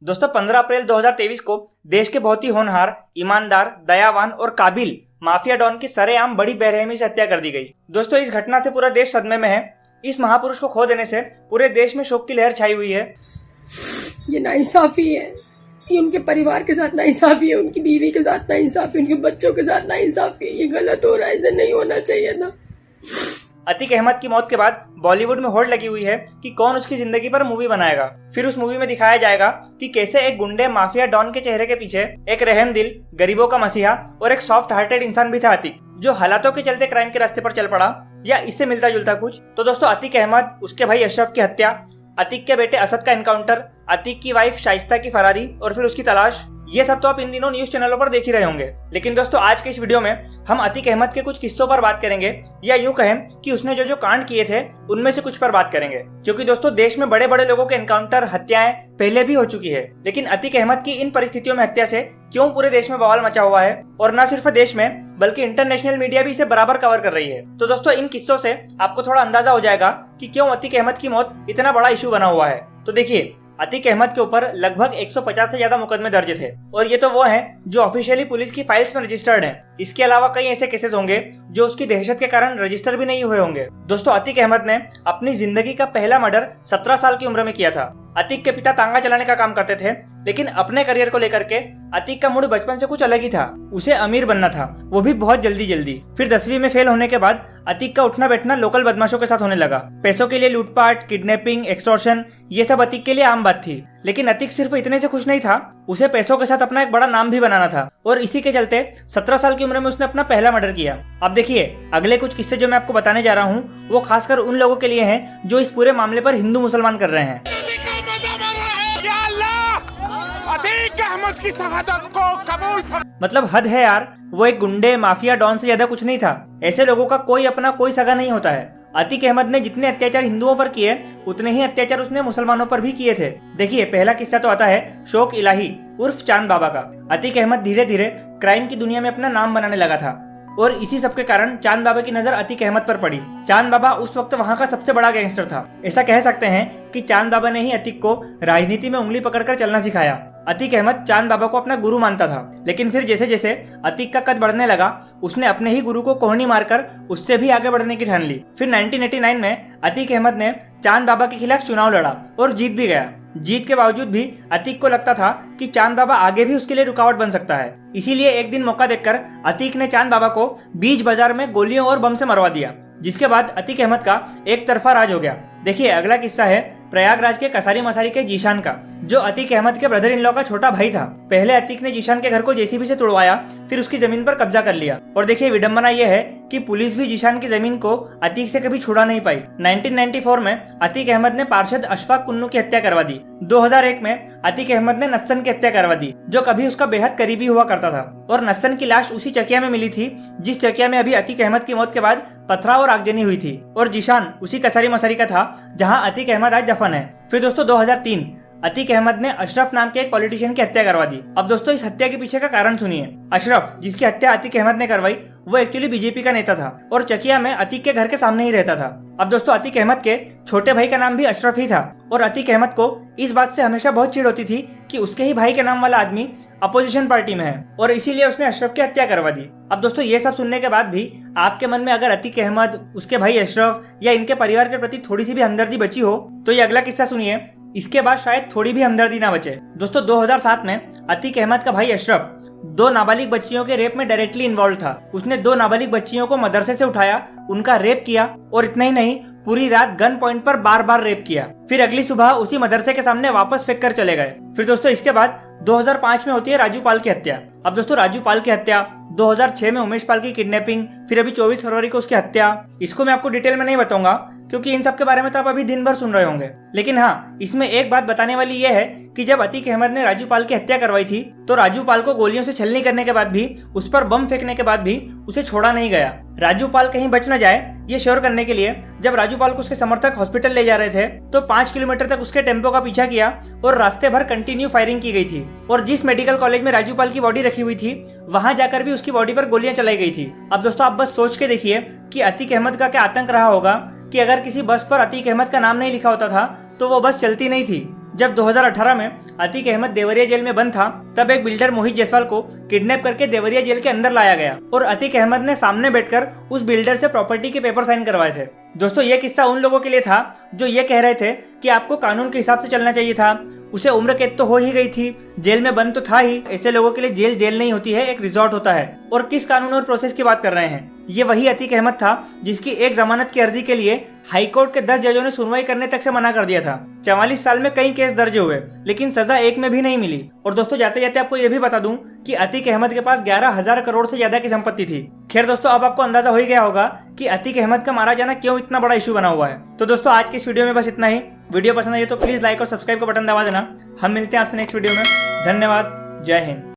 दोस्तों 15 अप्रैल 2023 को देश के बहुत ही होनहार, ईमानदार, दयावान और काबिल माफिया डॉन की सरेआम बड़ी बेरहमी से हत्या कर दी गई। दोस्तों इस घटना से पूरा देश सदमे में है। इस महापुरुष को खो देने से पूरे देश में शोक की लहर छाई हुई है। ये नाइंसाफी है, ये उनके परिवार के साथ नाइंसाफी है, उनकी बीवी के साथ नाइंसाफी, उनके बच्चों के साथ नाइंसाफी है। ये गलत हो रहा है, ऐसे नहीं होना चाहिए था। अतीक अहमद की मौत के बाद बॉलीवुड में होड़ लगी हुई है कि कौन उसकी जिंदगी पर मूवी बनाएगा। फिर उस मूवी में दिखाया जाएगा कि कैसे एक गुंडे माफिया डॉन के चेहरे के पीछे एक रहमदिल, गरीबों का मसीहा और एक सॉफ्ट हार्टेड इंसान भी था अतीक, जो हालातों के चलते क्राइम के रास्ते पर चल पड़ा या इससे मिलता जुलता कुछ। तो दोस्तों अतीक अहमद, उसके भाई अशरफ की हत्या, अतीक के बेटे असद का एनकाउंटर, अतीक की वाइफ शाइस्ता की फरारी और फिर उसकी तलाश, ये सब तो आप इन दिनों न्यूज चैनलों पर देख ही रहे होंगे। लेकिन दोस्तों आज के इस वीडियो में हम अतीक अहमद के कुछ किस्सों पर बात करेंगे, या यूं कहें कि उसने जो कांड किए थे उनमें से कुछ पर बात करेंगे। क्योंकि दोस्तों देश में बड़े बड़े लोगों के एनकाउंटर, हत्याएं पहले भी हो चुकी है, लेकिन अतीक अहमद की इन परिस्थितियों में हत्या से क्यों पूरे देश में बवाल मचा हुआ है, और न सिर्फ देश में बल्कि इंटरनेशनल मीडिया भी इसे बराबर कवर कर रही है। तो दोस्तों इन किस्सों से आपको थोड़ा अंदाजा हो जाएगा कि क्यों अतीक अहमद की मौत इतना बड़ा इशू बना हुआ है। तो देखिए, अतीक अहमद के ऊपर लगभग 150 से ज्यादा मुकदमे दर्ज थे, और ये तो वो हैं जो ऑफिशियली पुलिस की फाइल्स में रजिस्टर्ड हैं। इसके अलावा कई ऐसे केसेस होंगे जो उसकी दहशत के कारण रजिस्टर भी नहीं हुए होंगे। दोस्तों अतीक अहमद ने अपनी जिंदगी का पहला मर्डर 17 साल की उम्र में किया था। अतीक के पिता तांगा चलाने का काम करते थे, लेकिन अपने करियर को लेकर के अतीक का मूड बचपन से कुछ अलग ही था। उसे अमीर बनना था, वो भी बहुत जल्दी। फिर 10वीं में फेल होने के बाद अतीक का उठना बैठना लोकल बदमाशों के साथ होने लगा। पैसों के लिए लूटपाट, किडनैपिंग, एक्सटॉर्शन, ये सब अतीक के लिए आम बात थी। लेकिन अतीक सिर्फ इतने से खुश नहीं था, उसे पैसों के साथ अपना एक बड़ा नाम भी बनाना था, और इसी के चलते 17 साल की उम्र में उसने अपना पहला मर्डर किया। अब देखिए, अगले कुछ किस्से जो मैं आपको बताने जा रहा हूँ वो खासकर उन लोगों के लिए हैं जो इस पूरे मामले पर हिंदू मुसलमान कर रहे हैं। अतीक अहमद की शहादत को कबूल मतलब हद है यार, वो एक गुंडे, माफिया डॉन से ज्यादा कुछ नहीं था। ऐसे लोगों का कोई अपना कोई सगा नहीं होता है। अतीक अहमद ने जितने अत्याचार हिंदुओं पर किए, उतने ही अत्याचार उसने मुसलमानों पर भी किए थे। देखिए, पहला किस्सा तो आता है शौक इलाही उर्फ चांद बाबा का। अतीक अहमद धीरे धीरे क्राइम की दुनिया में अपना नाम बनाने लगा था, और इसी सब के कारण चांद बाबा की नजर अतीक अहमद पर पड़ी। चांद बाबा उस वक्त वहाँ का सबसे बड़ा गैंगस्टर था। ऐसा कह सकते हैं कि चांद बाबा ने ही अतीक को राजनीति में उंगली पकड़कर चलना सिखाया। अतीक अहमद चांद बाबा को अपना गुरु मानता था, लेकिन फिर जैसे जैसे अतीक का कद बढ़ने लगा, उसने अपने ही गुरु को कोहनी मारकर उससे भी आगे बढ़ने की ठान ली। फिर 1989 में अतीक अहमद ने चांद बाबा के खिलाफ चुनाव लड़ा और जीत भी गया। जीत के बावजूद भी अतीक को लगता था कि चांद बाबा आगे भी उसके लिए रुकावट बन सकता है। इसीलिए एक दिन मौका देखकर अतीक ने चांद बाबा को बीच बाजार में गोलियों और बम से मरवा दिया, जिसके बाद अतीक अहमद का एक तरफा राज हो गया। देखिए, अगला किस्सा है प्रयागराज के कसारी मसारी के जीशान का, जो अतीक अहमद के ब्रदर इन लॉ का छोटा भाई था। पहले अतीक ने जीशान के घर को जेसीबी से तोड़वाया, फिर उसकी जमीन पर कब्जा कर लिया। और देखिए, विडंबना यह है कि पुलिस भी जीशान की जमीन को अतीक से कभी छुड़ा नहीं पाई। 1994 में अतीक अहमद ने पार्षद अशफाक कुन्नू की हत्या करवा दी। 2001 में अतीक अहमद ने नस्सन की हत्या करवा दी, जो कभी उसका बेहद करीबी हुआ करता था। और नस्सन की लाश उसी चकिया में मिली थी जिस चकिया में अभी अतीक अहमद की मौत के बाद पथराव और आगजनी हुई थी। और जीशान उसी कसारी मसारी का था जहां अतीक अहमद आज दफन है। फिर दोस्तों 2003 अतीक अहमद ने अशरफ नाम के एक पॉलिटिशियन की हत्या करवा दी। अब दोस्तों इस हत्या के पीछे का कारण सुनिए। अशरफ, जिसकी हत्या अतीक अहमद ने करवाई, वो एक्चुअली बीजेपी का नेता था और चकिया में अतीक के घर के सामने ही रहता था। अब दोस्तों अतीक अहमद के छोटे भाई का नाम भी अशरफ ही था, और अतीक अहमद को इस बात से हमेशा बहुत चिढ़ होती थी कि उसके ही भाई के नाम वाला आदमी अपोजिशन पार्टी में है, और इसीलिए उसने अशरफ की हत्या करवा दी। अब दोस्तों ये सब सुनने के बाद भी आपके मन में अगर अतीक अहमद, उसके भाई अशरफ या इनके परिवार के प्रति थोड़ी सी भी हमदर्दी बची हो, तो ये अगला किस्सा सुनिए। इसके बाद शायद थोड़ी भी हमदर्दी ना बचे। दोस्तों 2007 में अतीक अहमद का भाई अशरफ 2 नाबालिग बच्चियों के रेप में डायरेक्टली इन्वॉल्व था। उसने 2 नाबालिग बच्चियों को मदरसे से उठाया, उनका रेप किया, और इतना ही नहीं, पूरी रात गन पॉइंट पर बार रेप किया। फिर अगली सुबह उसी मदरसे के सामने वापस फेंक कर चले गए। फिर दोस्तों इसके बाद 2005 में होती है राजू पाल की हत्या। अब दोस्तों राजू पाल की हत्या, 2006 में उमेश पाल की किडनैपिंग, फिर अभी 24 फरवरी को उसकी हत्या। इसको मैं आपको डिटेल में नहीं बताऊंगा, क्योंकि इन सब के बारे में तो आप अभी दिन भर सुन रहे होंगे। लेकिन हाँ, इसमें एक बात बताने वाली यह है कि जब अतीक अहमद ने राजू पाल की हत्या करवाई थी, तो राजू पाल को गोलियों से छलनी करने के बाद भी, उस पर बम फेंकने के बाद भी उसे छोड़ा नहीं गया। राजू पाल कहीं बच न जाए, ये श्योर करने के लिए जब राजू पाल को उसके समर्थक हॉस्पिटल ले जा रहे थे, तो 5 किलोमीटर तक उसके टेम्पो का पीछा किया और रास्ते भर कंटिन्यू फायरिंग की गई थी। और जिस मेडिकल कॉलेज में राजू पाल की बॉडी रखी हुई थी, वहां जाकर भी उसकी बॉडी पर गोलियां चलाई गई थी। अब दोस्तों आप बस सोच के देखिए कि अतीक अहमद का क्या आतंक रहा होगा कि अगर किसी बस पर अतीक अहमद का नाम नहीं लिखा होता था तो वो बस चलती नहीं थी। जब 2018 में अतीक अहमद देवरिया जेल में बंद था, तब एक बिल्डर मोहित जायसवाल को किडनैप करके देवरिया जेल के अंदर लाया गया और अतीक अहमद ने सामने बैठकर उस बिल्डर से प्रॉपर्टी के पेपर साइन करवाए थे। दोस्तों, ये किस्सा उन लोगों के लिए था जो ये कह रहे थे कि आपको कानून के हिसाब से चलना चाहिए था, उसे उम्र कैद तो हो ही गई थी, जेल में बंद तो था ही। ऐसे लोगों के लिए जेल नहीं होती है, एक रिजॉर्ट होता है। और किस कानून और प्रोसेस की बात कर रहे हैं? ये वही अतीक अहमद था जिसकी एक जमानत की अर्जी के लिए हाईकोर्ट के 10 जजों ने सुनवाई करने तक से मना कर दिया था। 44 साल में कई केस दर्ज हुए, लेकिन सजा एक में भी नहीं मिली। और दोस्तों, जाते जाते आपको ये भी बता दूं कि अतीक अहमद के पास 11,000 करोड़ से ज्यादा की संपत्ति थी। खैर दोस्तों, अब आपको अंदाजा हो ही गया होगा कि अतीक अहमद का मारा जाना क्यों इतना बड़ा इशू बना हुआ है। तो दोस्तों, आज के इस वीडियो में बस इतना ही। वीडियो पसंद आई तो प्लीज लाइक और सब्सक्राइब का बटन दबा देना। हम मिलते हैं आपसे नेक्स्ट वीडियो में। धन्यवाद। जय हिंद।